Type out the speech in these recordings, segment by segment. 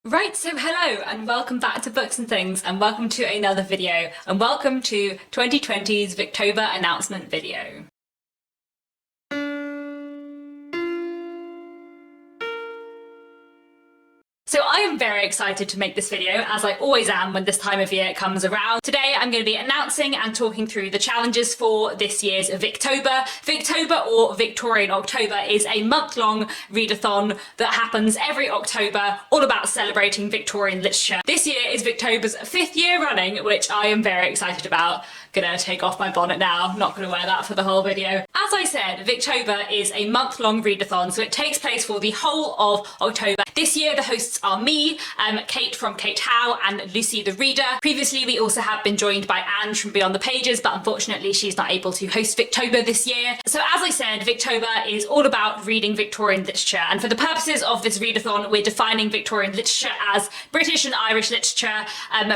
Right, so hello and welcome back to Books and Things and welcome to another video and welcome to 2020's Victober announcement video. So I am very excited to make this video, as I always am when this time of year comes around. Today I'm going to be announcing and talking through the challenges for this year's Victober. Victober, or Victorian October, is a month-long readathon that happens every October, all about celebrating Victorian literature. This year is Victober's 5th year running, which I am very excited about. Gonna take off my bonnet now, not gonna wear that for the whole video. As I said, Victober is a month-long readathon, so it takes place for the whole of October. This year the hosts are me, Kate from Kate How, and Lucy the Reader. Previously we also have been joined by Anne from Beyond the Pages, but unfortunately she's not able to host Victober this year. So as I said, Victober is all about reading Victorian literature, and for the purposes of this readathon we're defining Victorian literature as British and Irish literature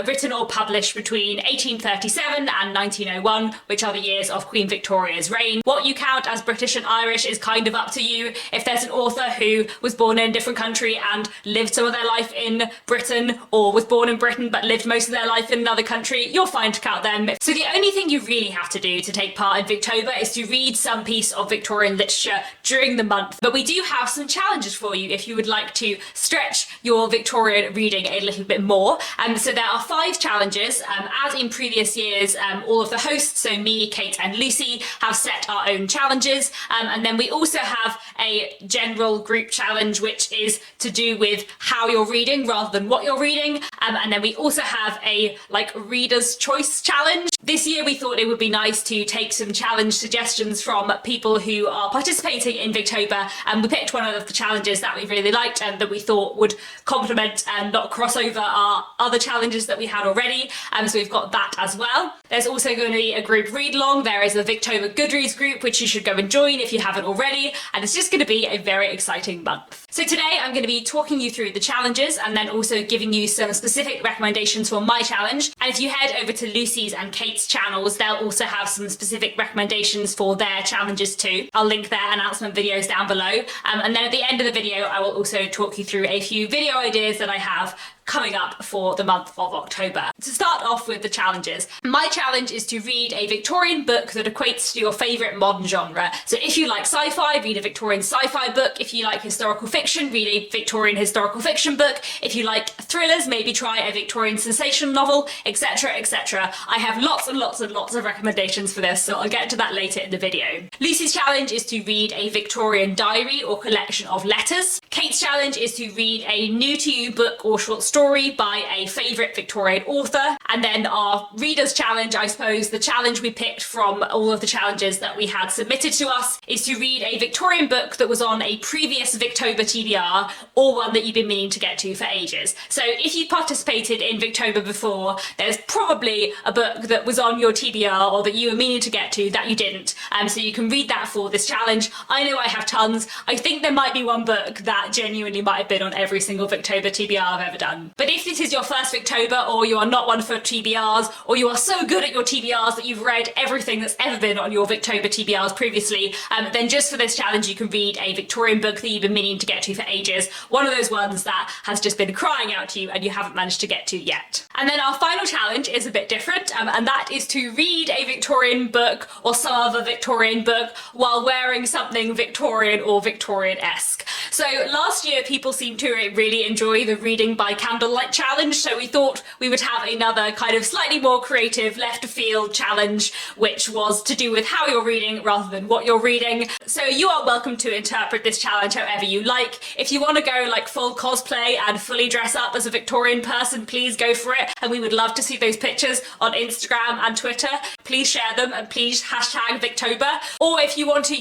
written or published between 1837 and 1901, which are the years of Queen Victoria's reign. What you count as British and Irish is kind of up to you. If there's an author who was born in a different country and lived some of their life in Britain, or was born in Britain but lived most of their life in another country, you're fine to count them. So the only thing you really have to do to take part in Victober is to read some piece of Victorian literature during the month. But we do have some challenges for you if you would like to stretch your Victorian reading a little bit more. So there are 5 challenges. As in previous years, all of the hosts, so me, Kate and Lucy, have set our own challenges. And then we also have a general group challenge, which is to do with how you're reading rather than what you're reading. And then we also have a reader's choice challenge. This year we thought it would be nice to take some challenge suggestions from people who are participating in Victober, and we picked one of the challenges that we really liked and that we thought would complement and not cross over our other challenges that we had already. So we've got that as well. There's also going to be a group read along. There is a Victober Goodreads group which you should go and join if you haven't already, and it's just going to be a very exciting month. So today I'm going to be talking you through the challenges and then also giving you some specific recommendations for my challenge. And if you head over to Lucy's and Kate's channels, they'll also have some specific recommendations for their challenges too. I'll link their announcement videos down below. And then at the end of the video I will also talk you through a few video ideas that I have coming up for the month of October. To start off with the challenges, my challenge is to read a Victorian book that equates to your favourite modern genre. So if you like sci-fi, read a Victorian sci-fi book. If you like historical fiction, read a Victorian historical fiction book. If you like thrillers, maybe try a Victorian sensation novel, etc, etc. I have lots and lots and lots of recommendations for this, so I'll get to that later in the video. Lucy's challenge is to read a Victorian diary or collection of letters. Kate's challenge is to read a new to you book or short story by a favourite Victorian author. And then our reader's challenge, I suppose, the challenge we picked from all of the challenges that we had submitted to us, is to read a Victorian book that was on a previous Victober TBR, or one that you've been meaning to get to for ages. So if you participated in Victober before, there's probably a book that was on your TBR or that you were meaning to get to that you didn't. So you can read that for this challenge. I know I have tons. I think there might be one book that genuinely might have been on every single Victober TBR I've ever done. But if this is your first Victober, or you are not one for TBRs, or you are so good at your TBRs that you've read everything that's ever been on your Victober TBRs previously, then just for this challenge you can read a Victorian book that you've been meaning to get to for ages. One of those ones that has just been crying out to you and you haven't managed to get to yet. And then our final challenge is a bit different, and that is to read a Victorian book or some other Victorian book while wearing something Victorian or Victorian-esque. So last year people seemed to really enjoy the reading by candlelight challenge, so we thought we would have another kind of slightly more creative left of field challenge, which was to do with how you're reading rather than what you're reading. So you are welcome to interpret this challenge however you like. If you want to go full cosplay and fully dress up as a Victorian person, please go for it, and we would love to see those pictures on Instagram and Twitter. Please share them and please hashtag Victober. Or if you want to,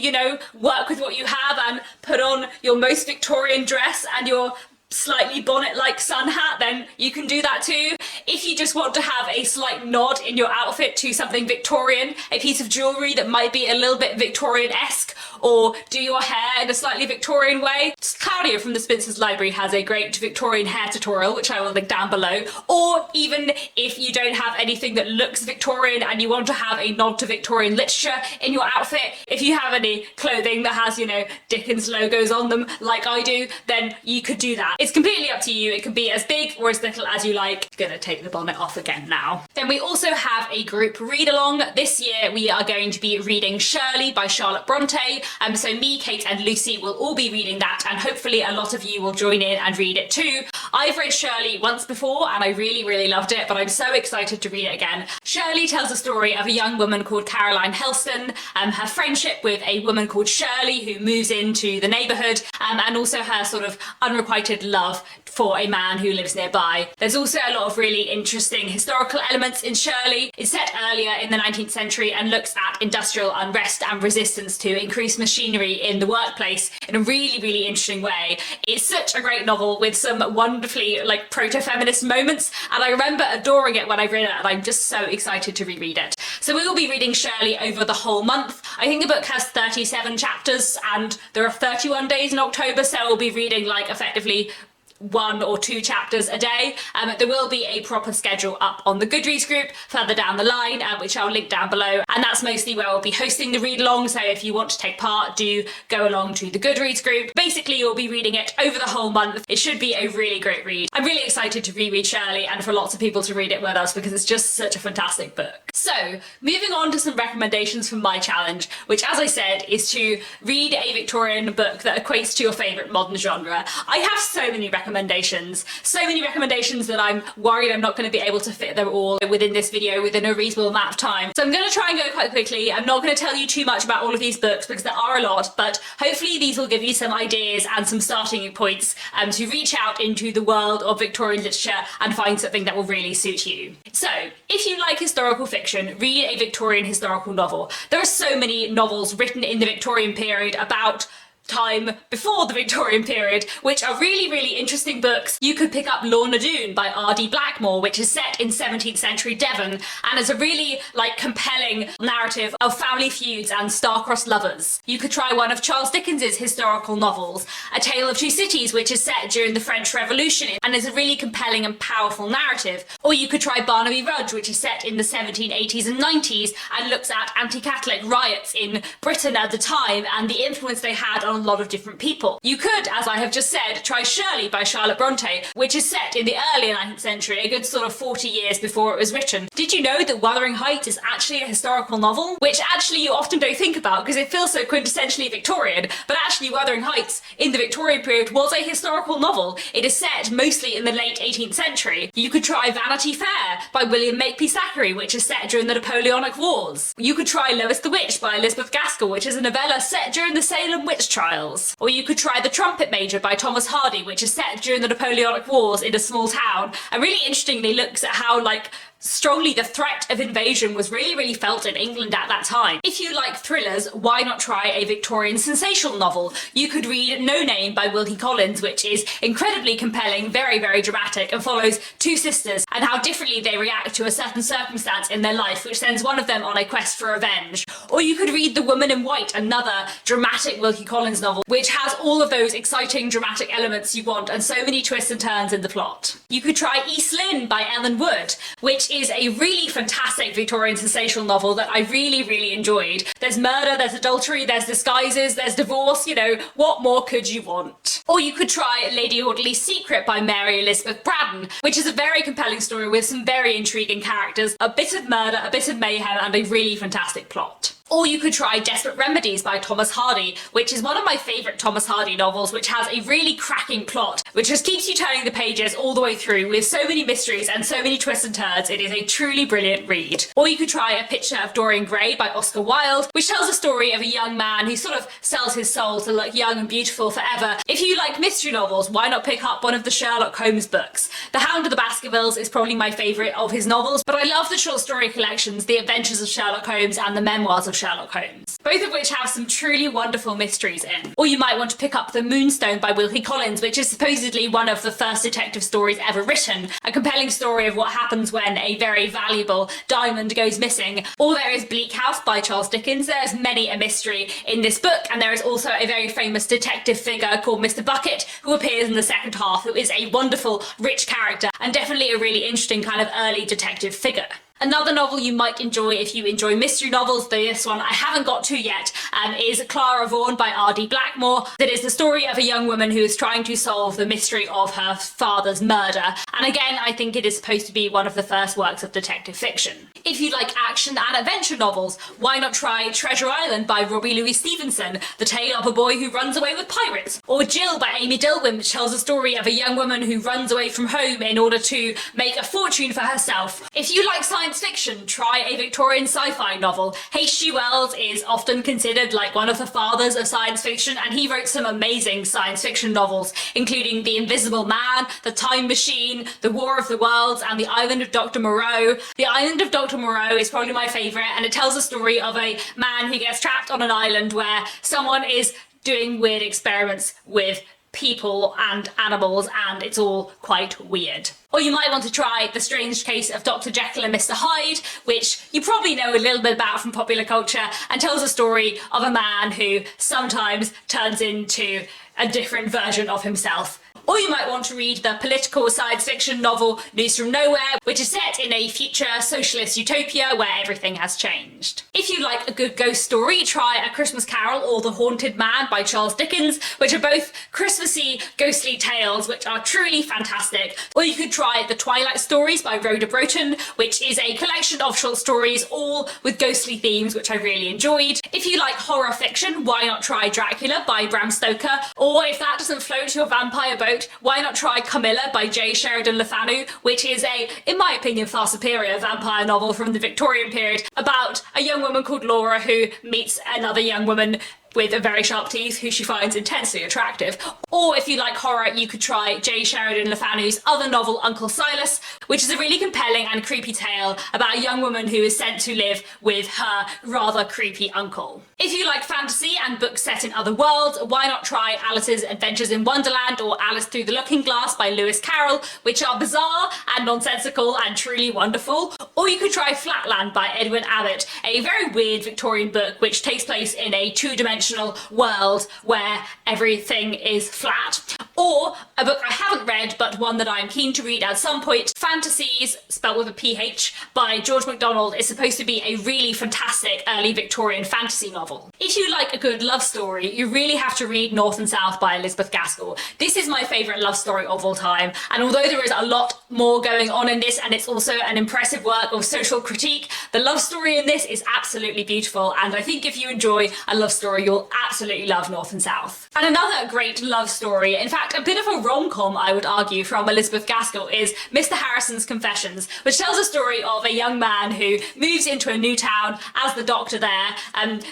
work with what you have and put on your most Victorian dress and your slightly bonnet-like sun hat, then you can do that too. If you just want to have a slight nod in your outfit to something Victorian, a piece of jewellery that might be a little bit Victorian-esque, or do your hair in a slightly Victorian way, Claudia from the Spencer's Library has a great Victorian hair tutorial, which I will link down below. Or even if you don't have anything that looks Victorian and you want to have a nod to Victorian literature in your outfit, if you have any clothing that has, Dickens logos on them like I do, then you could do that. It's completely up to you. It can be as big or as little as you like. I'm gonna take the bonnet off again now. Then we also have a group read along. This year we are going to be reading Shirley by Charlotte Brontë. So me, Kate and Lucy will all be reading that, and hopefully a lot of you will join in and read it too. I've read Shirley once before and I really loved it, but I'm so excited to read it again. Shirley tells a story of a young woman called Caroline Helston, her friendship with a woman called Shirley who moves into the neighbourhood, and also her sort of unrequited love for a man who lives nearby. There's also a lot of really interesting historical elements in Shirley. It's set earlier in the 19th century and looks at industrial unrest and resistance to increased machinery in the workplace in a really interesting way. It's such a great novel with some wonderfully like proto-feminist moments, and I remember adoring it when I read it, and I'm just so excited to reread it. So we will be reading Shirley over the whole month. I think the book has 37 chapters and there are 31 days in October, so we'll be reading like effectively 1 or 2 chapters a day. There will be a proper schedule up on the Goodreads group further down the line, which I'll link down below, and that's mostly where we'll be hosting the read along, so if you want to take part, do go along to the Goodreads group. Basically you'll be reading it over the whole month. It should be a really great read. I'm really excited to reread Shirley and for lots of people to read it with us because it's just such a fantastic book. So moving on to some recommendations from my challenge, which as I said is to read a Victorian book that equates to your favourite modern genre. I have so many recommendations that I'm worried I'm not going to be able to fit them all within this video within a reasonable amount of time. So I'm going to try and go quite quickly. I'm not going to tell you too much about all of these books because there are a lot, but hopefully these will give you some ideas and some starting points to reach out into the world of Victorian literature and find something that will really suit you. So if you like historical fiction, read a Victorian historical novel. There are so many novels written in the Victorian period about time before the Victorian period, which are really interesting books. You could pick up Lorna Doone by R.D. Blackmore, which is set in 17th century Devon and is a really like compelling narrative of family feuds and star-crossed lovers. You could try one of Charles Dickens's historical novels, A Tale of Two Cities, which is set during the French Revolution and is a really compelling and powerful narrative. Or you could try Barnaby Rudge, which is set in the 1780s and 90s and looks at anti-Catholic riots in Britain at the time and the influence they had on a lot of different people. You could, as I have just said, try Shirley by Charlotte Brontë, which is set in the early 19th century, a good sort of 40 years before it was written. Did you know that Wuthering Heights is actually a historical novel? Which actually you often don't think about because it feels so quintessentially Victorian, but actually Wuthering Heights in the Victorian period was a historical novel. It is set mostly in the late 18th century. You could try Vanity Fair by William Makepeace Thackeray, which is set during the Napoleonic Wars. You could try Lois the Witch by Elizabeth Gaskell, which is a novella set during the Salem witch trials. Or you could try The Trumpet Major by Thomas Hardy, which is set during the Napoleonic Wars in a small town, and really interestingly looks at how like strongly the threat of invasion was really felt in England at that time. If you like thrillers, why not try a Victorian sensational novel? You could read No Name by Wilkie Collins, which is incredibly compelling, very dramatic, and follows two sisters and how differently they react to a certain circumstance in their life, which sends one of them on a quest for revenge. Or you could read The Woman in White, another dramatic Wilkie Collins novel, which has all of those exciting dramatic elements you want and so many twists and turns in the plot. You could try East Lynne by Ellen Wood, which is a really fantastic Victorian sensational novel that I really enjoyed. There's murder, there's adultery, there's disguises, there's divorce, you know, what more could you want? Or you could try Lady Audley's Secret by Mary Elizabeth Braddon, which is a very compelling story with some very intriguing characters, a bit of murder, a bit of mayhem, and a really fantastic plot. Or you could try Desperate Remedies by Thomas Hardy, which is one of my favourite Thomas Hardy novels, which has a really cracking plot, which just keeps you turning the pages all the way through with so many mysteries and so many twists and turns. It is a truly brilliant read. Or you could try A Picture of Dorian Gray by Oscar Wilde, which tells the story of a young man who sort of sells his soul to look young and beautiful forever. If you like mystery novels, why not pick up one of the Sherlock Holmes books? The Hound of the Baskervilles is probably my favourite of his novels, but I love the short story collections, The Adventures of Sherlock Holmes and The Memoirs of Sherlock Holmes, both of which have some truly wonderful mysteries in. Or you might want to pick up The Moonstone by Wilkie Collins, which is supposedly one of the first detective stories ever written, a compelling story of what happens when a very valuable diamond goes missing. Or there is Bleak House by Charles Dickens. There is many a mystery in this book, and there is also a very famous detective figure called Mr. Bucket who appears in the second half, who is a wonderful, rich character and definitely a really interesting kind of early detective figure. Another novel you might enjoy if you enjoy mystery novels, though this one I haven't got to yet, is Clara Vaughan by R.D. Blackmore. That is the story of a young woman who is trying to solve the mystery of her father's murder. And again, I think it is supposed to be one of the first works of detective fiction. If you like action and adventure novels, why not try Treasure Island by Robbie Louis Stevenson, the tale of a boy who runs away with pirates? Or Jill by Amy Dilwyn, which tells the story of a young woman who runs away from home in order to make a fortune for herself. If you like science fiction, try a Victorian sci-fi novel. H.G. Wells is often considered like one of the fathers of science fiction, and he wrote some amazing science fiction novels, including The Invisible Man, The Time Machine, The War of the Worlds, and The Island of Dr. Moreau. The Island of Dr. Moreau is probably my favourite, and it tells the story of a man who gets trapped on an island where someone is doing weird experiments with people and animals, and it's all quite weird. Or you might want to try The Strange Case of Dr. Jekyll and Mr. Hyde, which you probably know a little bit about from popular culture, and tells a story of a man who sometimes turns into a different version of himself. Or you might want to read the political science fiction novel News from Nowhere, which is set in a future socialist utopia where everything has changed. If you like a good ghost story, try A Christmas Carol or The Haunted Man by Charles Dickens, which are both Christmassy, ghostly tales which are truly fantastic. Or you could try The Twilight Stories by Rhoda Broughton, which is a collection of short stories all with ghostly themes, which I really enjoyed. If you like horror fiction, why not try Dracula by Bram Stoker? Or if that doesn't float your vampire boat, why not try Camilla by J. Sheridan Le Fanu, which is a, in my opinion, far superior vampire novel from the Victorian period about a young woman called Laura who meets another young woman with very sharp teeth who she finds intensely attractive. Or if you like horror, you could try J. Sheridan Le Fanu's other novel, Uncle Silas, which is a really compelling and creepy tale about a young woman who is sent to live with her rather creepy uncle. If you like fantasy and books set in other worlds, why not try Alice's Adventures in Wonderland or Alice Through the Looking Glass by Lewis Carroll, which are bizarre and nonsensical and truly wonderful. Or you could try Flatland by Edwin Abbott, a very weird Victorian book which takes place in a two-dimensional world where everything is flat. Or a book I haven't read but one that I'm keen to read at some point, Fantasies, spelled with a PH, by George MacDonald, is supposed to be a really fantastic early Victorian fantasy novel. If you like a good love story, you really have to read North and South by Elizabeth Gaskell. This is my favourite love story of all time, and although there is a lot more going on in this and it's also an impressive work of social critique, the love story in this is absolutely beautiful, and I think if you enjoy a love story, you'll absolutely love North and South. And another great love story, in fact a bit of a rom-com I would argue, from Elizabeth Gaskell is Mr. Harrison's Confessions, which tells a story of a young man who moves into a new town as the doctor there.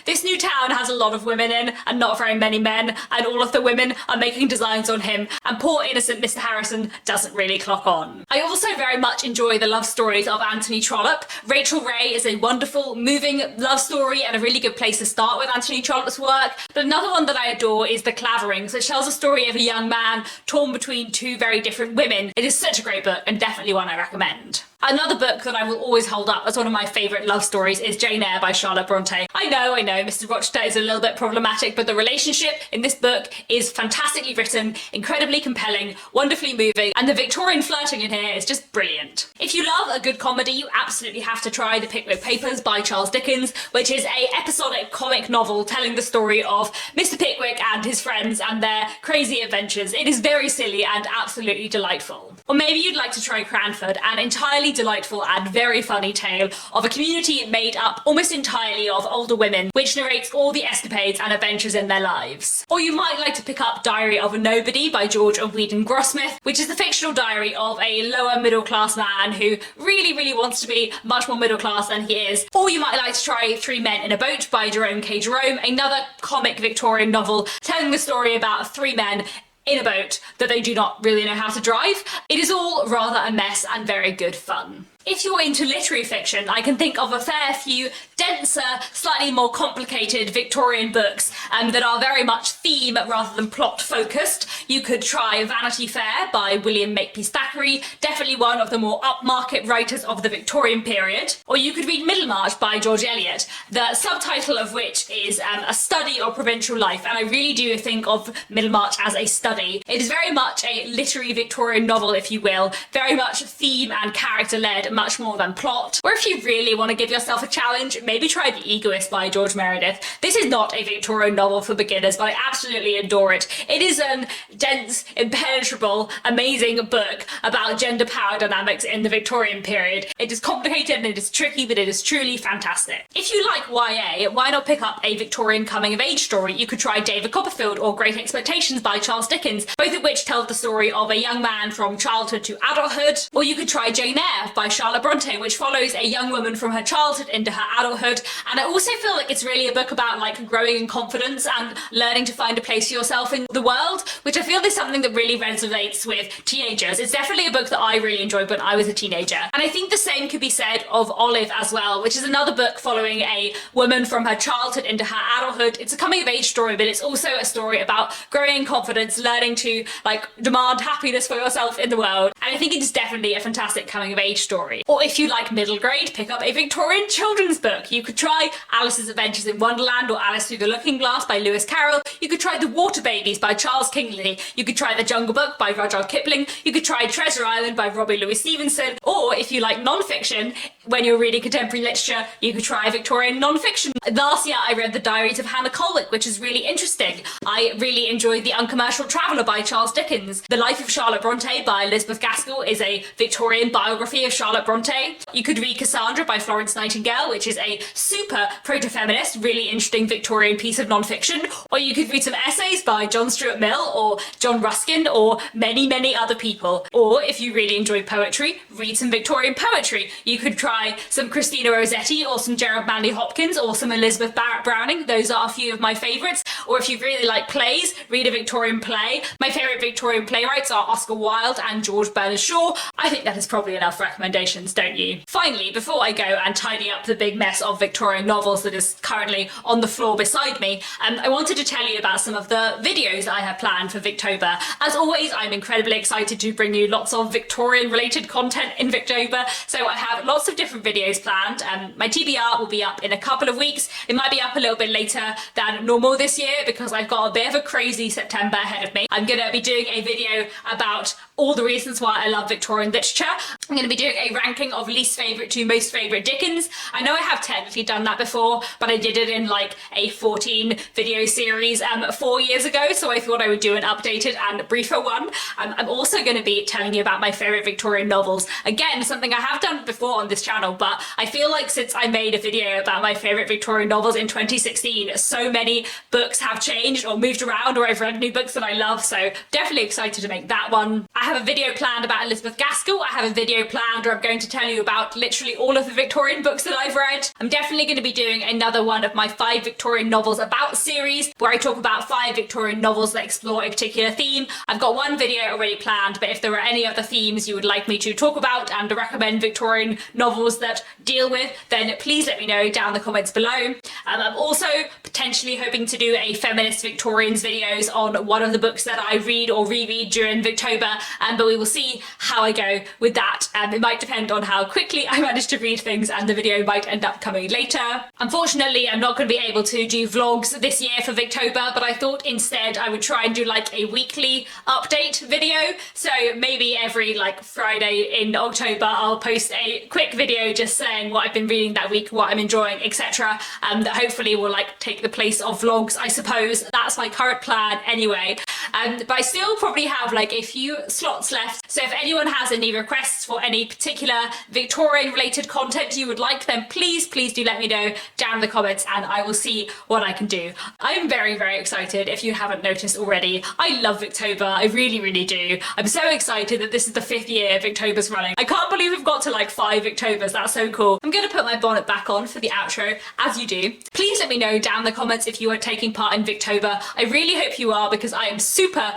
This new town has a lot of women in and not very many men, and all of the women are making designs on him, and poor innocent Mr. Harrison doesn't really clock on. I also very much enjoy the love stories of Anthony Trollope. Rachel Ray is a wonderful, moving love story and a really good place to start with Anthony Trollope's work. But another one that I adore is The Claverings, which tells a story of a young man torn between two very different women. It is such a great book and definitely one I recommend. Another book that I will always hold up as one of my favourite love stories is Jane Eyre by Charlotte Brontë. I know, Mr. Rochester is a little bit problematic, but the relationship in this book is fantastically written, incredibly compelling, wonderfully moving, and the Victorian flirting in here is just brilliant. If you love a good comedy, you absolutely have to try The Pickwick Papers by Charles Dickens, which is a episodic comic novel telling the story of Mr. Pickwick and his friends and their crazy adventures. It is very silly and absolutely delightful. Or maybe you'd like to try Cranford, an entirely delightful and very funny tale of a community made up almost entirely of older women, which narrates all the escapades and adventures in their lives. Or you might like to pick up Diary of a Nobody by George and Whedon Grossmith, which is the fictional diary of a lower middle class man who really wants to be much more middle class than he is. Or you might like to try Three Men in a Boat by Jerome K. Jerome, another comic Victorian novel telling the story about three men in a boat that they do not really know how to drive. It is all rather a mess and very good fun. If you're into literary fiction, I can think of a fair few denser, slightly more complicated Victorian books that are very much theme rather than plot focused. You could try Vanity Fair by William Makepeace Thackeray, definitely one of the more upmarket writers of the Victorian period. Or you could read Middlemarch by George Eliot, the subtitle of which is A Study of Provincial Life, and I really do think of Middlemarch as a study. It is very much a literary Victorian novel, if you will, very much theme and character led, much more than plot. Or if you really want to give yourself a challenge, maybe try The Egoist by George Meredith. This is not a Victorian novel for beginners, but I absolutely adore it. It is a dense, impenetrable, amazing book about gender power dynamics in the Victorian period. It is complicated and it is tricky, but it is truly fantastic. If you like YA, why not pick up a Victorian coming-of-age story? You could try David Copperfield or Great Expectations by Charles Dickens, both of which tell the story of a young man from childhood to adulthood. Or you could try Jane Eyre by Charlotte Brontë, which follows a young woman from her childhood into her adulthood. And I also feel like it's really a book about like growing in confidence and learning to find a place for yourself in the world, which I feel is something that really resonates with teenagers. It's definitely a book that I really enjoyed when I was a teenager. And I think the same could be said of Olive as well, which is another book following a woman from her childhood into her adulthood. It's a coming of age story, but it's also a story about growing in confidence, learning to like demand happiness for yourself in the world. And I think it's definitely a fantastic coming of age story. Or if you like middle grade, pick up a Victorian children's book. You could try Alice's Adventures in Wonderland or Alice Through the Looking Glass by Lewis Carroll. You could try The Water Babies by Charles Kingsley. You could try The Jungle Book by Rudyard Kipling. You could try Treasure Island by Robbie Louis Stevenson. Or if you like non-fiction, when you're reading contemporary literature, you could try Victorian non-fiction. Last year I read The Diaries of Hannah Colwick, which is really interesting. I really enjoyed The Uncommercial Traveller by Charles Dickens. The Life of Charlotte Brontë by Elizabeth Gaskell is a Victorian biography of Charlotte Brontë. You could read Cassandra by Florence Nightingale, which is a super proto-feminist, really interesting Victorian piece of non-fiction. Or you could read some essays by John Stuart Mill or John Ruskin or many, many other people. Or if you really enjoy poetry, read some Victorian poetry. You could try some Christina Rossetti or some Gerard Manley Hopkins or some Elizabeth Barrett Browning. Those are a few of my favourites. Or if you really like plays, read a Victorian play. My favourite Victorian playwrights are Oscar Wilde and George Bernard Shaw. I think that is probably enough recommendations, don't you? Finally, before I go and tidy up the big mess of Victorian novels that is currently on the floor beside me, I wanted to tell you about some of the videos I have planned for Victober. As always, I'm incredibly excited to bring you lots of Victorian related content in Victober, so I have lots of different videos planned. My TBR will be up in a couple of weeks. It might be up a little bit later than normal this year because I've got a bit of a crazy September ahead of me. I'm going to be doing a video about all the reasons why I love Victorian literature. I'm going to be doing a ranking of least favourite to most favourite Dickens. I know I have technically done that before, but I did it in like a 14 video series 4 years ago, so I thought I would do an updated and briefer one. I'm also going to be telling you about my favourite Victorian novels. Again, something I have done before on this channel, but I feel like since I made a video about my favourite Victorian novels in 2016, so many books have changed or moved around, or I've read new books that I love, so definitely excited to make that one. I have a video planned about Elizabeth Gaskell. I have a video planned where I'm going to tell you about literally all of the Victorian books that I've read. I'm definitely going to be doing another one of my 5 Victorian novels about series, where I talk about 5 Victorian novels that explore a particular theme. I've got one video already planned, but if there are any other themes you would like me to talk about and recommend Victorian novels that deal with, then please let me know down in the comments below. I'm also potentially hoping to do a feminist Victorians videos on one of the books that I read or reread during Victober, but we will see how I go with that. It might depend on how quickly I manage to read things, and the video might end up coming later. Unfortunately, I'm not going to be able to do vlogs this year for Victober, but I thought instead I would try and do like a weekly update video. So maybe every like Friday in October I'll post a quick video just saying what I've been reading that week, what I'm enjoying, etc. That hopefully will like take the place of vlogs, I suppose. That's my current plan anyway. But I still probably have like a few slots left. So if anyone has any requests for any particular Victorian related content you would like, then please do let me know down in the comments and I will see what I can do. I'm very, very excited if you haven't noticed already. I love Victober, I really do. I'm so excited that this is the 5th year Victober's running. I can't believe we've got to like 5 Victobers, that's so cool. I'm going to put my bonnet back on for the outro, as you do. Please let me know down in the comments if you are taking part in Victober. I really hope you are because I am super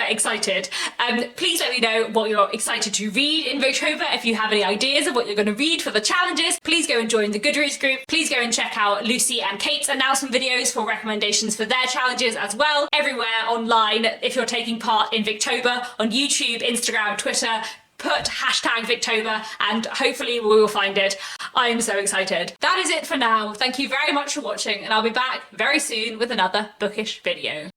excited. Please let me know what you're excited to read in Victober. If you have any ideas of what you're going to read for the challenges, please go and join the Goodreads group. Please go and check out Lucy and Kate's announcement videos for recommendations for their challenges as well. Everywhere online, if you're taking part in Victober, on YouTube, Instagram, Twitter, put hashtag Victober and hopefully we will find it. I'm so excited. That is it for now. Thank you very much for watching and I'll be back very soon with another bookish video.